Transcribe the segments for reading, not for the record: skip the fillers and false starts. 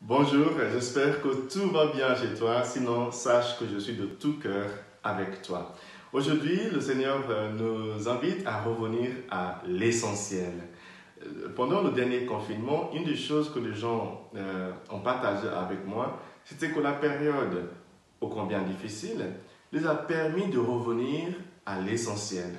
Bonjour, j'espère que tout va bien chez toi. Sinon, sache que je suis de tout cœur avec toi. Aujourd'hui, le Seigneur nous invite à revenir à l'essentiel. Pendant le dernier confinement, une des choses que les gens ont partagé avec moi, c'était que la période, ô combien difficile, les a permis de revenir à l'essentiel.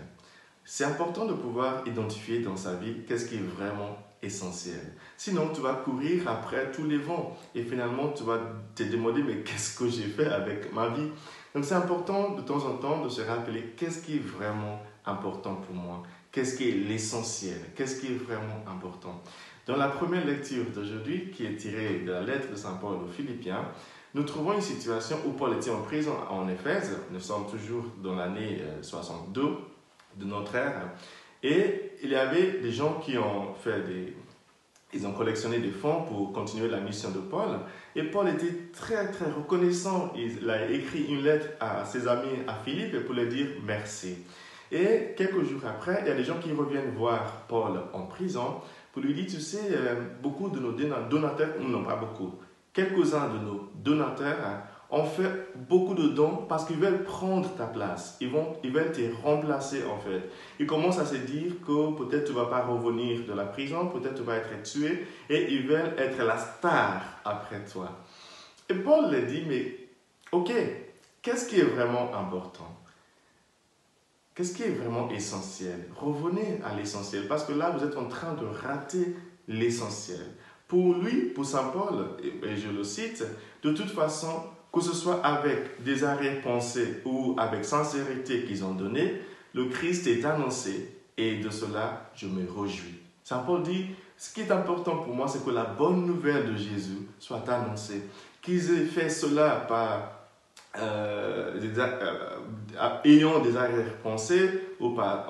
C'est important de pouvoir identifier dans sa vie qu'est-ce qui est vraiment essentiel. Sinon, tu vas courir après tous les vents et finalement, tu vas te demander, mais qu'est-ce que j'ai fait avec ma vie? Donc, c'est important de temps en temps de se rappeler qu'est-ce qui est vraiment important pour moi, qu'est-ce qui est l'essentiel, qu'est-ce qui est vraiment important. Dans la première lecture d'aujourd'hui, qui est tirée de la lettre de Saint Paul aux Philippiens, nous trouvons une situation où Paul était en prison en Éphèse. Nous sommes toujours dans l'année 62 de notre ère. Et il y avait des gens qui ont ils ont collectionné des fonds pour continuer la mission de Paul. Et Paul était très, très reconnaissant. Il a écrit une lettre à ses amis à Philippe pour leur dire merci. Et quelques jours après, il y a des gens qui reviennent voir Paul en prison pour lui dire, tu sais, beaucoup de nos donateurs, non pas beaucoup, quelques-uns de nos donateurs ont fait beaucoup de dons parce qu'ils veulent prendre ta place. Ils veulent te remplacer en fait. Ils commencent à se dire que peut-être tu ne vas pas revenir de la prison, peut-être tu vas être tué et ils veulent être la star après toi. Et Paul leur dit, mais ok, qu'est-ce qui est vraiment important? Qu'est-ce qui est vraiment essentiel? Revenez à l'essentiel parce que là, vous êtes en train de rater l'essentiel. Pour lui, pour Saint Paul, et je le cite, de toute façon, que ce soit avec des arrière-pensées ou avec sincérité qu'ils ont donné, le Christ est annoncé et de cela, je me réjouis. Saint Paul dit, ce qui est important pour moi, c'est que la bonne nouvelle de Jésus soit annoncée. Qu'ils aient fait cela par ayant des arrière-pensées ou pas,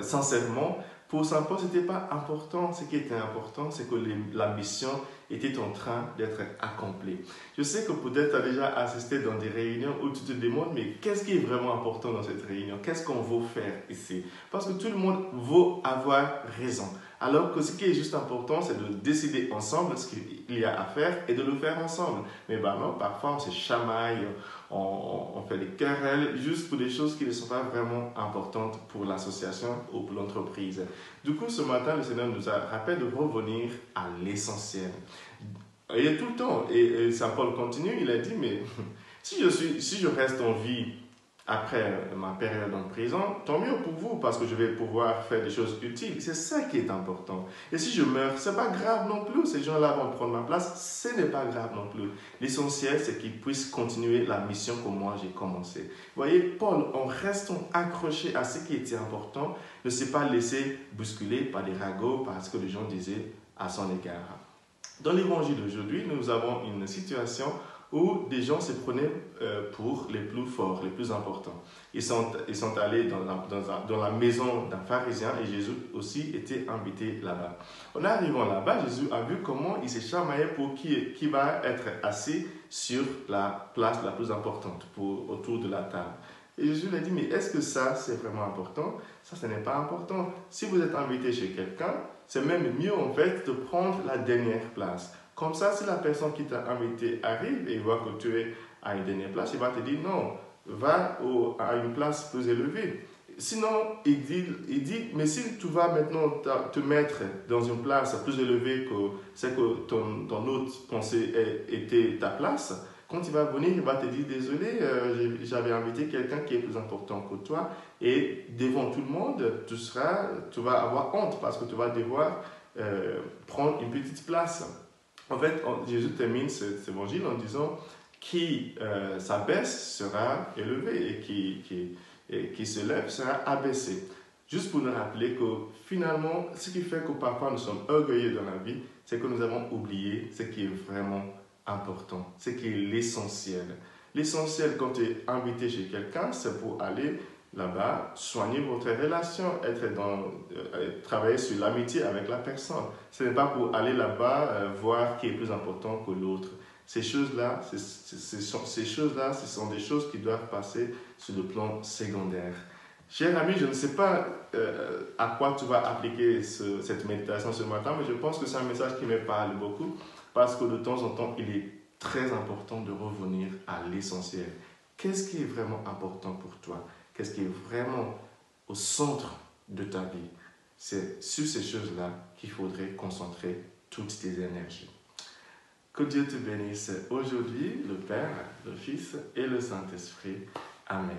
sincèrement, pour Saint Paul, ce n'était pas important. Ce qui était important, c'est que la mission était en train d'être accomplie. Je sais que peut-être tu as déjà assisté dans des réunions où tu te demandes, mais qu'est-ce qui est vraiment important dans cette réunion? Qu'est-ce qu'on veut faire ici? Parce que tout le monde veut avoir raison. Alors que ce qui est juste important, c'est de décider ensemble ce qu'il y a à faire et de le faire ensemble. Mais non, parfois on se chamaille, on fait des querelles juste pour des choses qui ne sont pas vraiment importantes pour l'association ou pour l'entreprise. Du coup, ce matin, le Seigneur nous a rappelé de revenir à l'essentiel. Et tout le temps, et Saint Paul continue, il a dit, mais si je reste en vie après ma période en prison, tant mieux pour vous, parce que je vais pouvoir faire des choses utiles. C'est ça qui est important. Et si je meurs, ce n'est pas grave non plus. Ces gens-là vont prendre ma place, ce n'est pas grave non plus. L'essentiel, c'est qu'ils puissent continuer la mission que moi j'ai commencée. Vous voyez, Paul, en restant accroché à ce qui était important, ne s'est pas laissé bousculer par des ragots, par ce que les gens disaient à son égard. Dans l'évangile d'aujourd'hui, nous avons une situation où des gens se prenaient pour les plus forts, les plus importants. Ils sont allés dans la maison d'un pharisien et Jésus aussi était invité là-bas. En arrivant là-bas, Jésus a vu comment il s'est chamaillé pour qui va être assis sur la place la plus importante autour de la table. Et Jésus lui a dit, mais est-ce que ça, c'est vraiment important? Ça, ce n'est pas important. Si vous êtes invité chez quelqu'un, c'est même mieux en fait de prendre la dernière place. Comme ça, si la personne qui t'a invité arrive et voit que tu es à une dernière place, il va te dire non, va à une place plus élevée. Sinon, il dit, mais si tu vas maintenant te mettre dans une place plus élevée que celle que ton autre pensait était ta place, quand il va venir, il va te dire, désolé, j'avais invité quelqu'un qui est plus important que toi, et devant tout le monde, tu vas avoir honte parce que tu vas devoir prendre une petite place. En fait, Jésus termine cet évangile en disant qui s'abaisse sera élevé et qui se lève sera abaissé. Juste pour nous rappeler que finalement, ce qui fait que parfois nous sommes orgueilleux dans la vie, c'est que nous avons oublié ce qui est vraiment important, ce qui est l'essentiel. L'essentiel quand tu es invité chez quelqu'un, c'est pour aller là-bas, soigner votre relation, travailler sur l'amitié avec la personne. Ce n'est pas pour aller là-bas voir qui est plus important que l'autre. Ces choses-là, ce sont des choses qui doivent passer sur le plan secondaire. Cher ami, je ne sais pas à quoi tu vas appliquer cette méditation ce matin, mais je pense que c'est un message qui me parle beaucoup. Parce que de temps en temps, il est très important de revenir à l'essentiel. Qu'est-ce qui est vraiment important pour toi? Qu'est-ce qui est vraiment au centre de ta vie? C'est sur ces choses-là qu'il faudrait concentrer toutes tes énergies. Que Dieu te bénisse aujourd'hui, le Père, le Fils et le Saint-Esprit. Amen.